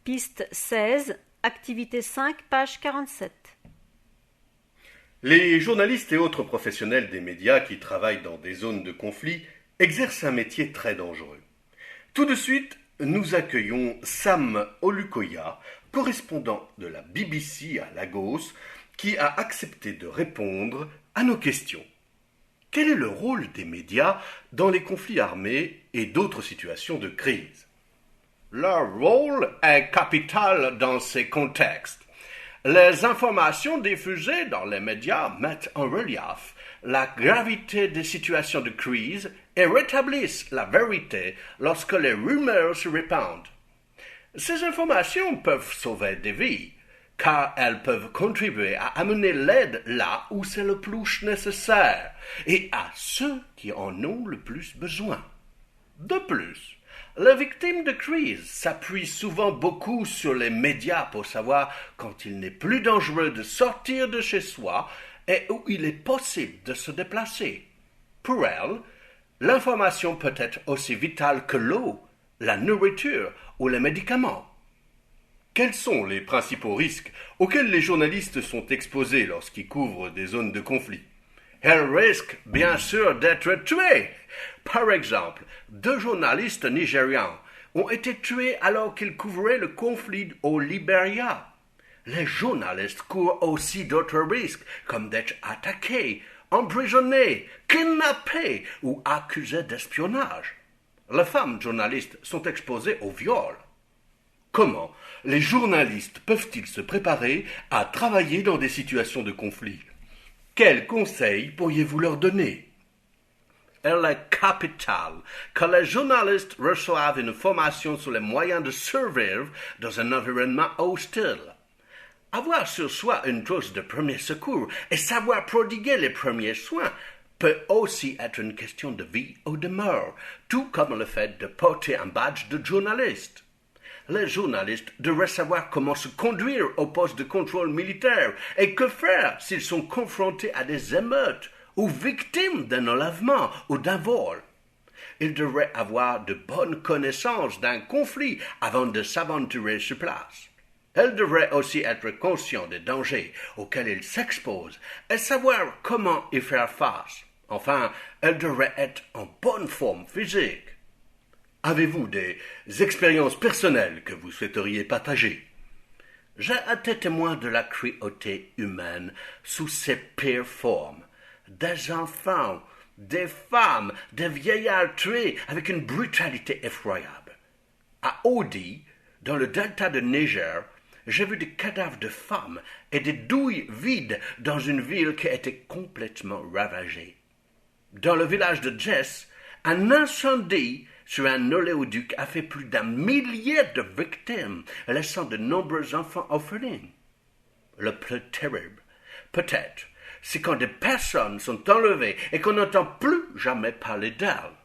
Piste 16, activité 5, page 47. Les journalistes et autres professionnels des médias qui travaillent dans des zones de conflit exercent un métier très dangereux. Tout de suite, nous accueillons Sam Olukoya, correspondant de la BBC à Lagos, qui a accepté de répondre à nos questions. Quel est le rôle des médias dans les conflits armés et d'autres situations de crise? Leur rôle est capital dans ces contextes. Les informations diffusées dans les médias mettent en relief la gravité des situations de crise et rétablissent la vérité lorsque les rumeurs se répandent. Ces informations peuvent sauver des vies, car elles peuvent contribuer à amener l'aide là où c'est le plus nécessaire et à ceux qui en ont le plus besoin. De plus, les victimes de crise s'appuient souvent beaucoup sur les médias pour savoir quand il n'est plus dangereux de sortir de chez soi et où il est possible de se déplacer. Pour elles, l'information peut être aussi vitale que l'eau, la nourriture ou les médicaments. Quels sont les principaux risques auxquels les journalistes sont exposés lorsqu'ils couvrent des zones de conflit? Elles risquent bien sûr d'être tués. Par exemple, 2 journalistes nigérians ont été tués alors qu'ils couvraient le conflit au Libéria. Les journalistes courent aussi d'autres risques, comme d'être attaqués, emprisonnés, kidnappés ou accusés d'espionnage. Les femmes journalistes sont exposées au viol. Comment les journalistes peuvent-ils se préparer à travailler dans des situations de conflit? Quels conseils pourriez-vous leur donner? Il est capital que les journalistes reçoivent une formation sur les moyens de survivre dans un environnement hostile. Avoir sur soi une trousse de premiers secours et savoir prodiguer les premiers soins peut aussi être une question de vie ou de mort, tout comme le fait de porter un badge de journaliste. Les journalistes devraient savoir comment se conduire au poste de contrôle militaire et que faire s'ils sont confrontés à des émeutes ou victimes d'un enlèvement ou d'un vol. Ils devraient avoir de bonnes connaissances d'un conflit avant de s'aventurer sur place. Ils devraient aussi être conscients des dangers auxquels ils s'exposent et savoir comment y faire face. Enfin, ils devraient être en bonne forme physique. Avez-vous des expériences personnelles que vous souhaiteriez partager? J'ai été témoin de la cruauté humaine sous ses pires formes. Des enfants, des femmes, des vieillards tués avec une brutalité effroyable. À Odi, dans le delta de Niger, j'ai vu des cadavres de femmes et des douilles vides dans une ville qui était complètement ravagée. Dans le village de Jess, un incendie sur un oléoduc a fait plus d'1 millier de victimes, laissant de nombreux enfants orphelins. Le plus terrible, peut-être, c'est quand des personnes sont enlevées et qu'on n'entend plus jamais parler d'elles.